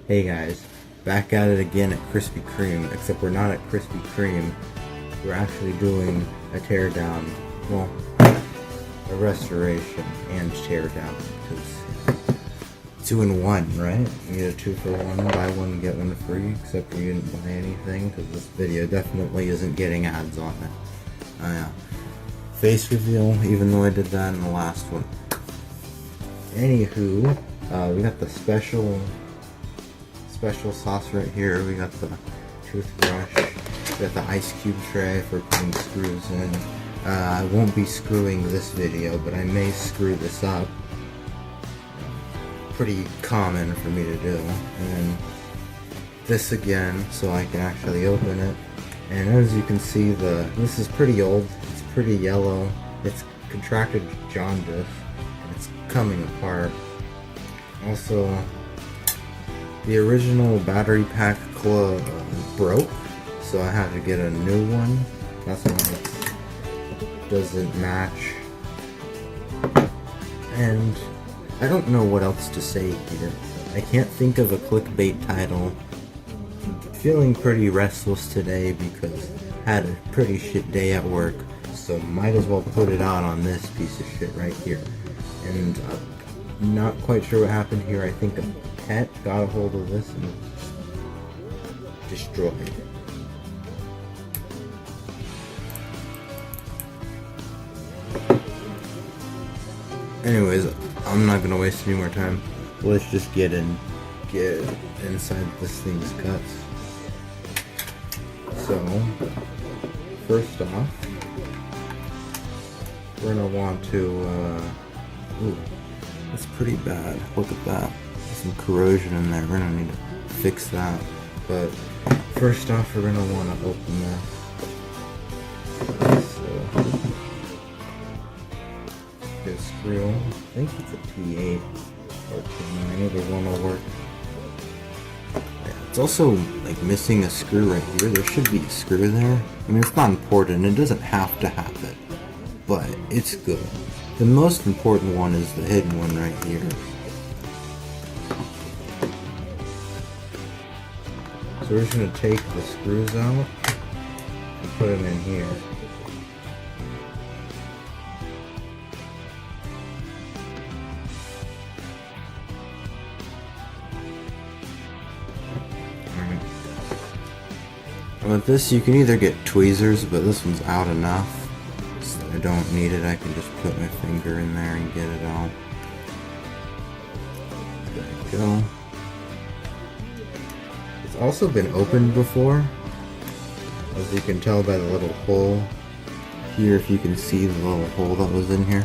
Hey guys, back at it again at Krispy Kreme, except we're not at Krispy Kreme. We're actually doing a teardown, well, a restoration and teardown, because 2 in 1, right? You get a 2 for 1, buy one get one free, except you didn't buy anything, because this video definitely isn't getting ads on it. Oh yeah. Face reveal, even though I did that in the last one. Anywho, we got the special sauce right here. We got the toothbrush. We got the ice cube tray for putting screws in. I won't be screwing this video, but I may screw this up. Pretty common for me to do. And then this again, so I can actually open it. And as you can see, this is pretty old. It's pretty yellow. It's contracted jaundice. It's coming apart. Also, the original battery pack broke, so I had to get a new one. That's why it doesn't match. And I don't know what else to say here. I can't think of a clickbait title. I'm feeling pretty restless today because I had a pretty shit day at work, so might as well put it out on this piece of shit right here. And I'm not quite sure what happened here. I think a pet got a hold of this and destroyed it. Anyways, I'm not gonna waste any more time. Let's just get inside this thing's guts. So, first off, we're gonna want to, ooh, that's pretty bad. Look at that. There's some corrosion in there. We're gonna need to fix that. But first off, we're gonna want to open this. So, get a screw. I think it's a T8 or T9. Either one will work. Yeah, it's also like missing a screw right here. There should be a screw there. I mean, it's not important. It doesn't have to have it, but it's good. The most important one is the hidden one right here. So we're just going to take the screws out and put them in here. Alright. With this you can either get tweezers, but this one's out enough. I don't need it. I can just put my finger in there and get it out. There we go. It's also been opened before, as you can tell by the little hole here, if you can see the little hole that was in here.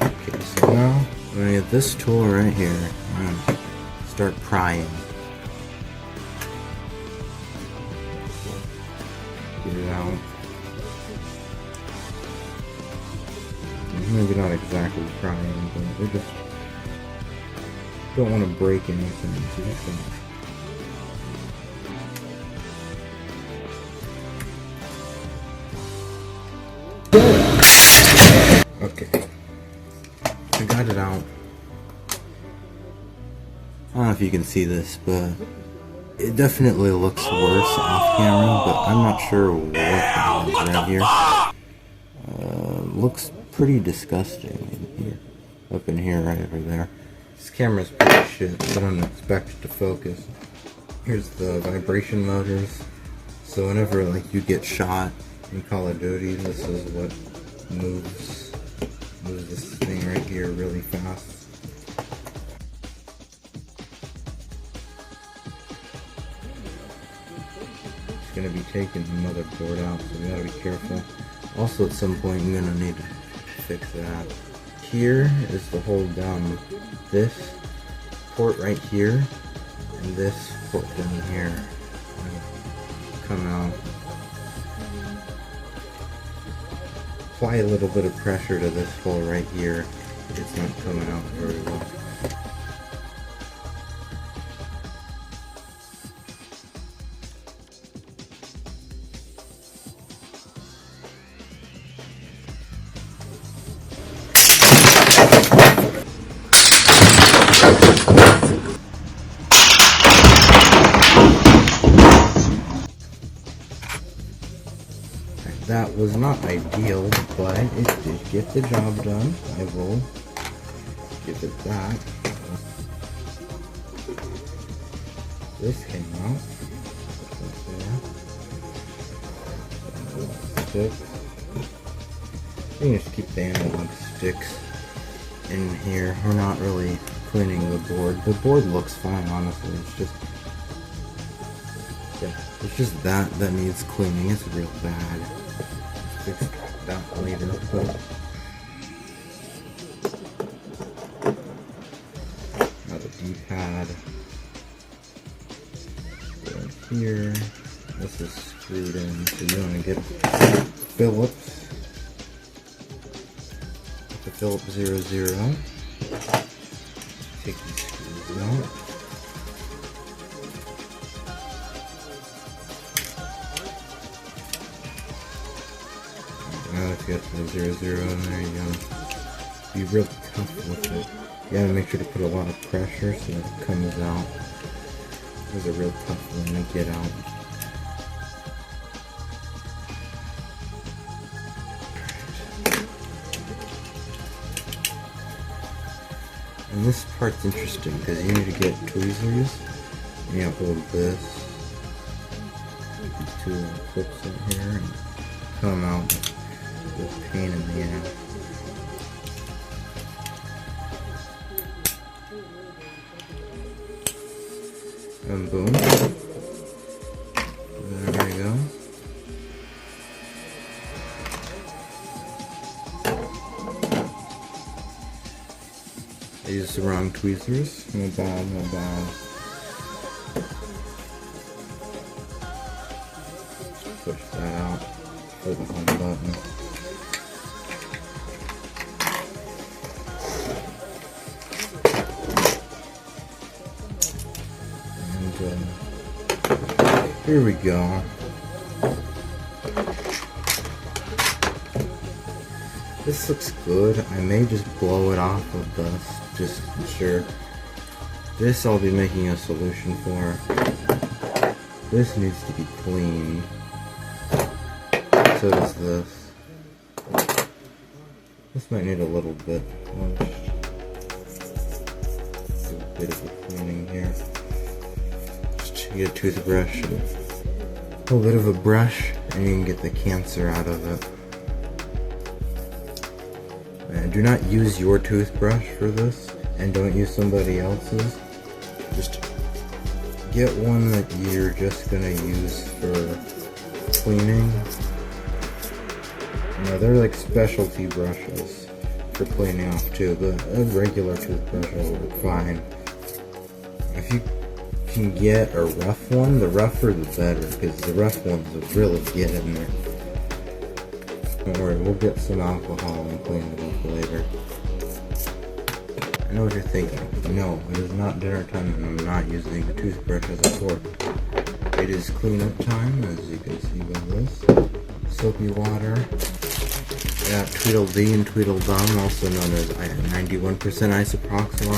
Okay, so now I'm going to get this tool right here. I'm going to start prying. Get it out. Maybe not exactly prying, but we just don't want to break anything. So just okay. I got it out. I don't know if you can see this, but it definitely looks worse off camera, but I'm not sure what that is right here. Looks pretty disgusting in here. Up in here, right over there. This camera's pretty shit, so I don't expect it to focus. Here's the vibration motors. So whenever like you get shot in Call of Duty, this is what moves this thing right here really fast. It's gonna be taking the motherboard out, so we gotta be careful. Also, at some point, you're gonna need to fix that. Here is to hold down this port right here, and this port down here. Come out. Apply a little bit of pressure to this hole right here. It's not coming out very well. was not ideal, but it did get the job done. I will give it that. This came out. Sticks. You can just keep the analog sticks in here. We're not really cleaning the board. The board looks fine, honestly. It's just that needs cleaning. It's real bad. Fix that later, but now the D-pad right here. This is screwed in, so you want to get Phillips. The Phillips 00. Take these screws out. Now if you got the 00 in there, you gotta be real tough with it. You gotta make sure to put a lot of pressure so that it comes out. It's a real tough one to get out. And this part's interesting because you need to get tweezers. You upload this. These two clips in here and come out with pain in the ass. And boom. There we go. I used the wrong tweezers. No bad, no bad. Just push that out. Hold the home button. And here we go. This looks good. I may just blow it off with dust, just to be sure. This I'll be making a solution for. This needs to be cleaned. So does this. This might need a little bit. Do a bit of a cleaning here. Just get a toothbrush and a little bit of a brush, and you can get the cancer out of it. And do not use your toothbrush for this, and don't use somebody else's. Just get one that you're just gonna use for cleaning. Now they're like specialty brushes for cleaning off too, but a regular toothbrush will work fine. If you can get a rough one, the rougher the better, because the rough ones will really get in there. Don't worry, we'll get some alcohol and clean it up later. I know what you're thinking. No, it is not dinner time and I'm not using the toothbrush as a fork. It is cleanup time, as you can see by this. Soapy water. Yeah, Tweedledee and Tweedledum, also known as 91% isopropyl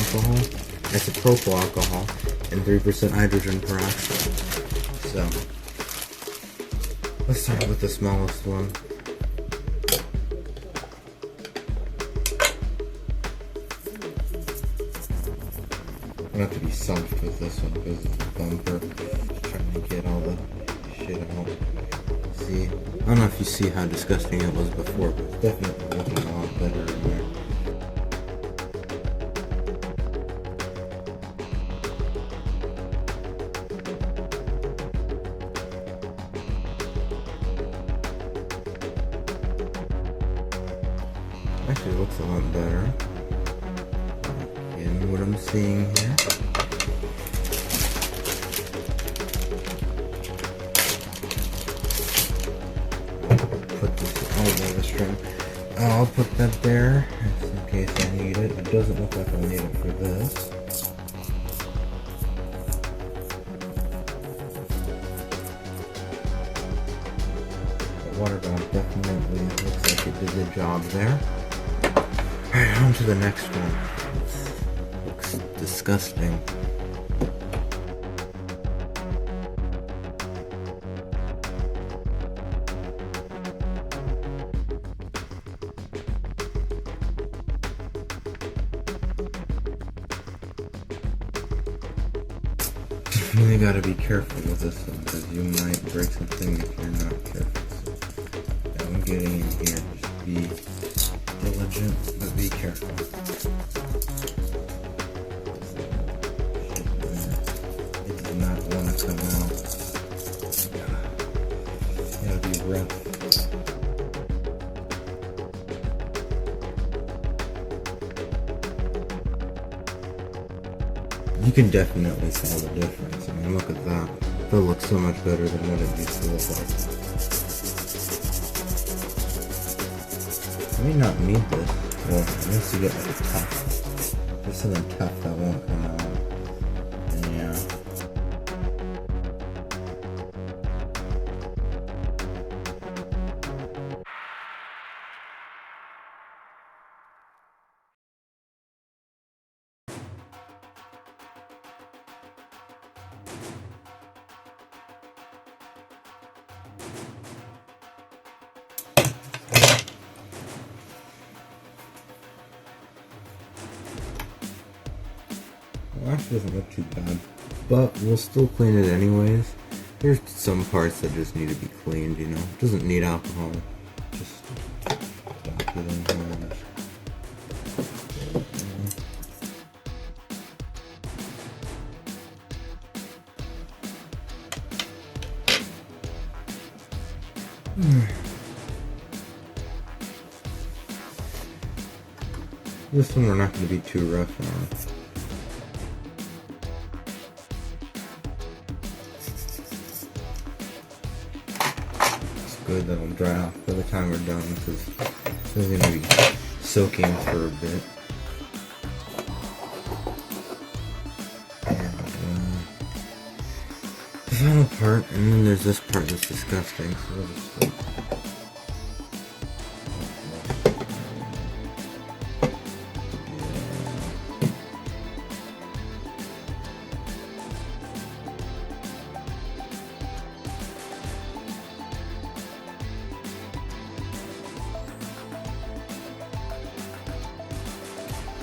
alcohol, and 3% hydrogen peroxide. So, let's start with the smallest one. I'm gonna have to be soft with this one because it's a bumper. Just trying to get all the shit out. See, I don't know if you see how disgusting it was before, but it's definitely looking a lot better in there. Actually, it looks a lot better. And what I'm seeing here. Put this all over the string. I'll put that there just in case I need it. It doesn't look like I'll need it for this. The water valve definitely looks like it did the job there. Alright, on to the next one. Looks disgusting. Definitely gotta be careful with this one because you might break something if you're not careful. So, I'm getting in here. Just be diligent, but be careful. It does not want to come out. Gotta be rough. You can definitely tell the difference. I mean, look at that. That looks so much better than what it used to look like. I may not need this. Well, unless you get like a tough. If there's something tough that won't come out. And yeah. Well, actually doesn't look too bad, but we'll still clean it anyways. There's some parts that just need to be cleaned, you know. It doesn't need alcohol. Just dump it in here. This one we're not going to be too rough on. It's good that it'll dry off by the time we're done because it's going to be soaking for a bit. And the final part, and then there's this part that's disgusting, so we'll just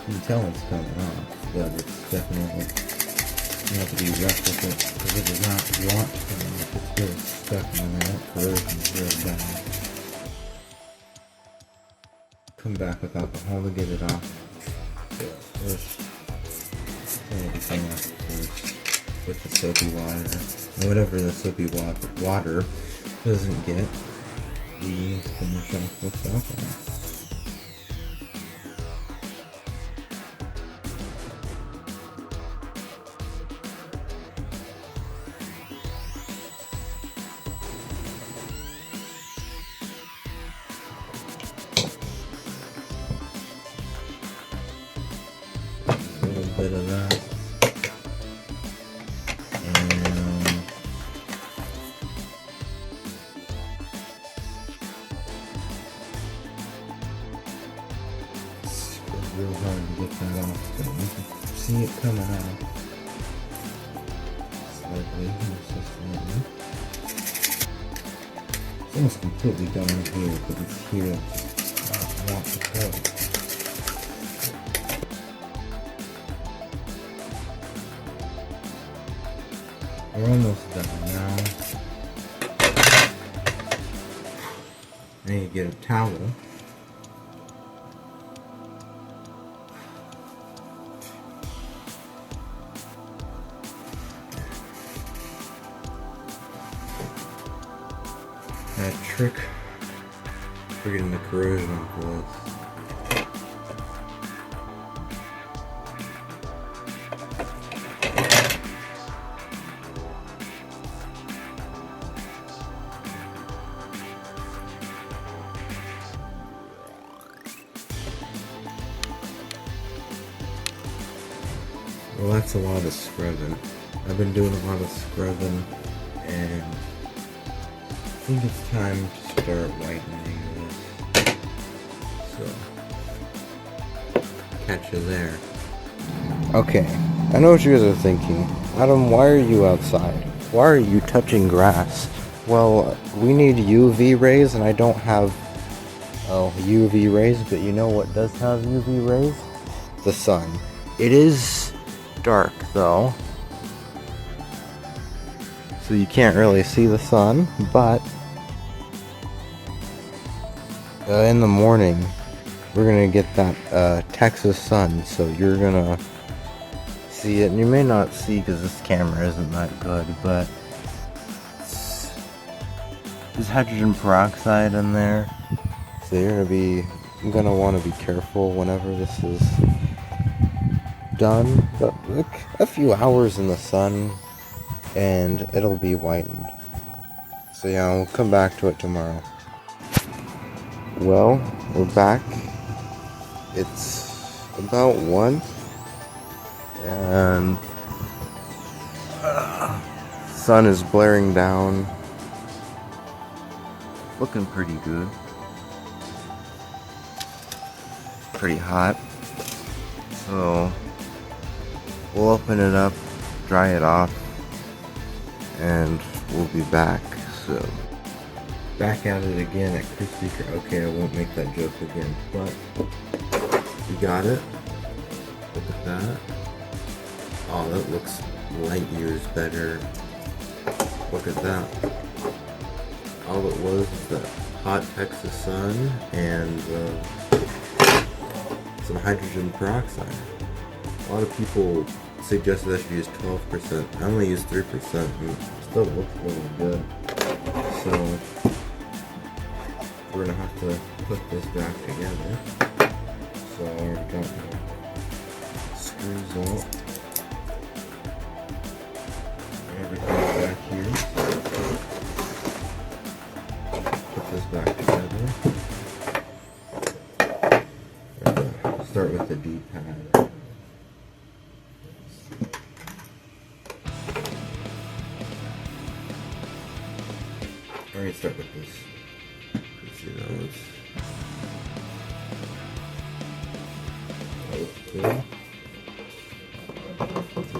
you can tell it's coming off, but it's definitely, you have to be rough with it, because it does not want to come off. It's really stuck in there. Corrosion is really bad. Come back with alcohol to get it off. First, everything off first with the soapy water. And whatever the soapy water doesn't get, we finish off with alcohol. Bit of that, and it's real hard to get that off, but you can see it coming out slightly, just slightly. It's almost completely done in here, but it's here that just wants to go. We're almost done now. I need to get a towel. That trick for getting the corrosion off of this. Well, that's a lot of scrubbing. I've been doing a lot of scrubbing, and I think it's time to start whitening this. So, catch you there. Okay, I know what you guys are thinking. Adam, why are you outside? Why are you touching grass? Well, we need UV rays, and I don't have UV rays, but you know what does have UV rays? The sun. It is dark though, so you can't really see the sun, but in the morning we're gonna get that Texas sun, so you're gonna see it, and you may not see because this camera isn't that good, but there's hydrogen peroxide in there, so you're gonna want to be careful whenever this is done. But look, a few hours in the sun and it'll be whitened. So yeah, we'll come back to it tomorrow. Well, we're back. It's about 1 and sun is blaring down. Looking pretty good. Pretty hot. So we'll open it up, dry it off, and we'll be back. So back at it again at Krispy Kreme. Okay, I won't make that joke again, but we got it. Look at that. Oh, that looks light years better. Look at that. All it was the hot Texas sun and some hydrogen peroxide. A lot of people suggested I should use 12%. I only use 3% and it still looks really good. So we're gonna have to put this back together. So I already got my screws out. Everything's back here. Put this back together. Start with the D-pad. We're gonna start with this. See those. That looks cool.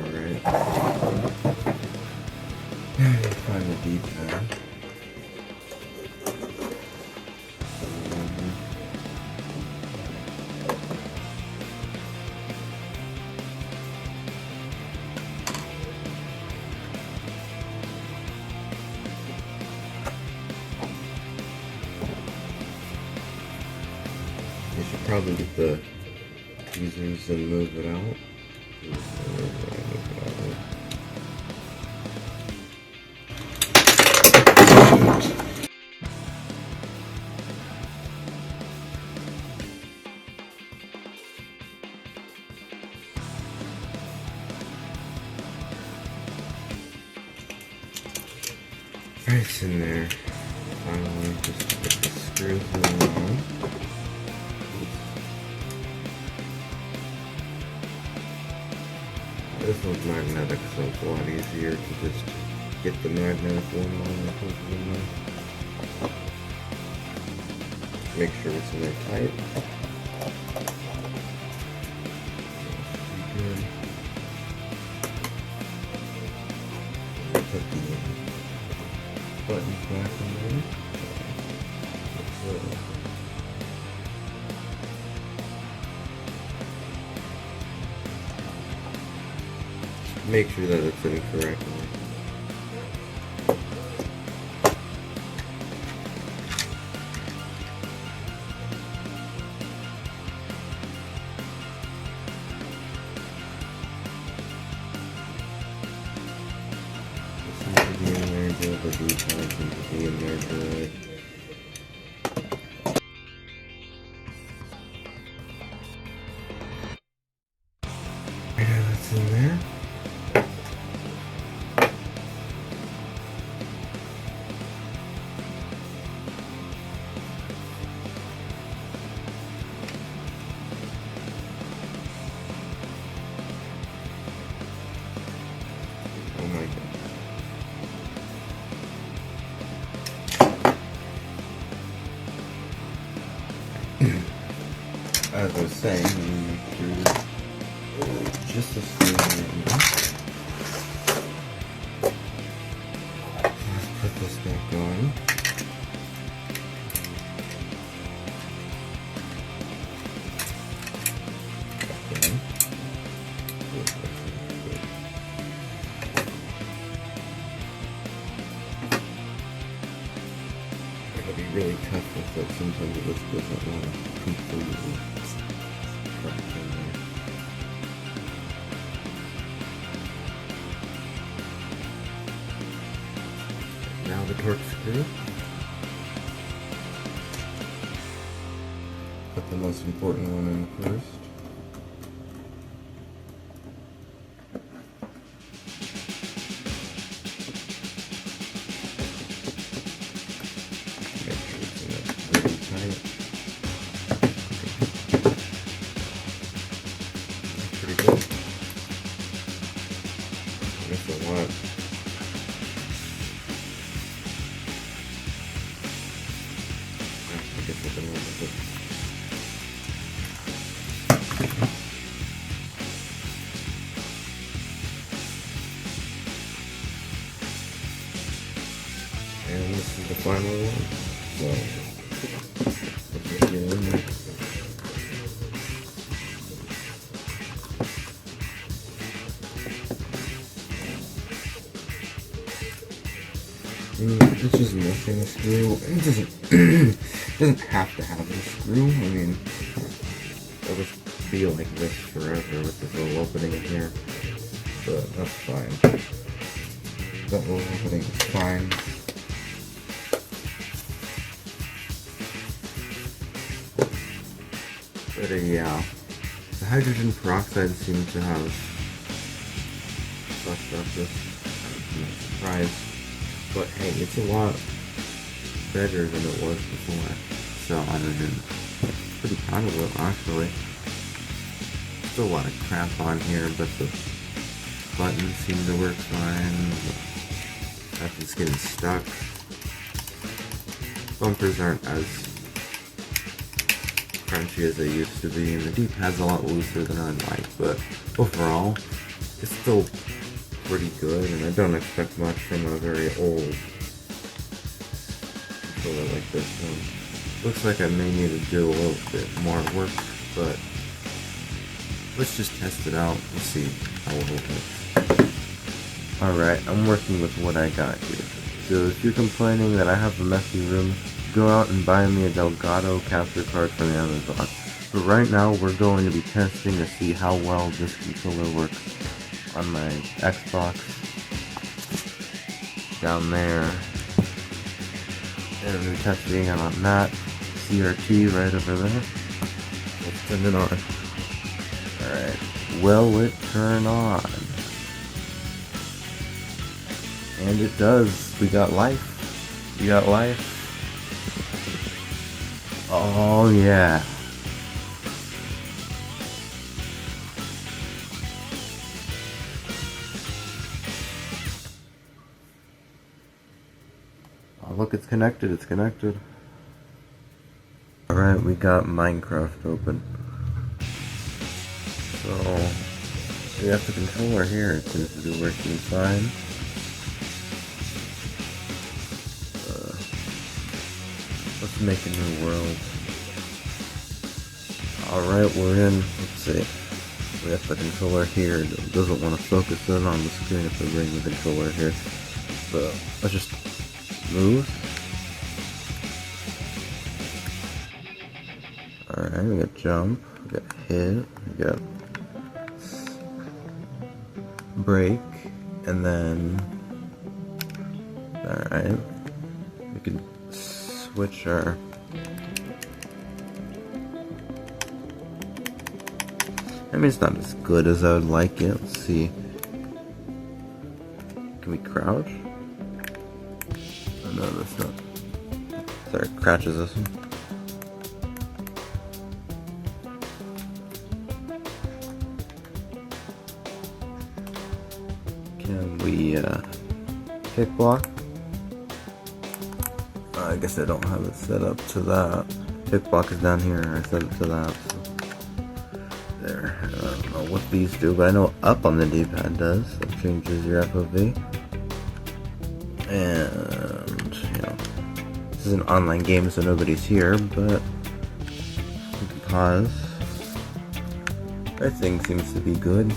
Alright. Find the D-pad. You should probably get the tweezers and move it out. Right in there. Finally, just put the screws on. This one's magnetic, so it's a lot easier to just get the magnetic one on and put it in there. Make sure it's in there tight. Good. Put the buttons back in there. Make sure that it's in correctly. This needs to be in there good, the details need to be in there good. Yeah, that's in there. Oh my god. As I was saying, you need to just a screw. Let's put this back on. Okay. really tough with it. Sometimes it just doesn't want to completely crack in there. Now the torque screw. Put the most important one in first. Make sure it's in there really tight. That's pretty good. That's a lot. I guess I can work with it. And this is the final one. So let's just get in there. It's just missing a screw. It doesn't have to have a screw. I mean, it'll just be like this forever with this little opening in here. But that's fine. That little opening is fine. But yeah, the hydrogen peroxide seems to have sucked up this. I'm surprised. But hey, it's a lot better than it was before. So hydrogen, pretty proud of it actually. Still a lot of crap on here, but the buttons seem to work fine. Nothing's getting stuck. Bumpers aren't as crunchy as they used to be, and the D-pad's a lot looser than I'd like, but overall, it's still pretty good, and I don't expect much from a very old controller like this one. Looks like I may need to do a little bit more work, but let's just test it out and see how it looks. Alright, I'm working with what I got here. So if you're complaining that I have a messy room, go out and buy me a Delgado capture card from Amazon. But right now we're going to be testing to see how well this controller works on my Xbox down there. And we're testing it on that CRT right over there. Let's turn it on. Alright, will it turn on? And it does. We got life. We got life. Oh yeah. Oh look, it's connected, it's connected. Alright, we got Minecraft open. So, we have the controller here, it seems to be working fine. Let's make a new world. Alright, we're in. Let's see. We have the controller here. It doesn't want to focus in on the screen if we bring the controller here. So, let's just move. Alright, we got jump, we got hit, we got break, and then, alright, we can switch our, I mean it's not as good as I would like it. Let's see, can we crouch? Oh no, that's not, sorry, crouch is this one. Can we kick block? I guess I don't have it set up to that. Kick block is down here. I set it to that. So. There. I don't know what these do, but I know up on the D-pad does. It changes your FOV. And you know, this is an online game, so nobody's here. But we can pause. Everything seems to be good.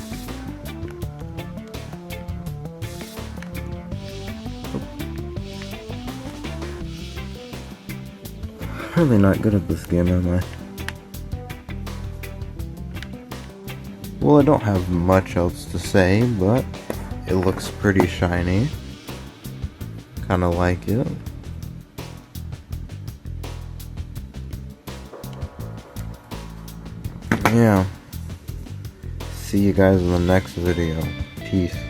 really not good at this game, am I? Well, I don't have much else to say, but it looks pretty shiny. Kinda like it. Yeah. See you guys in the next video. Peace.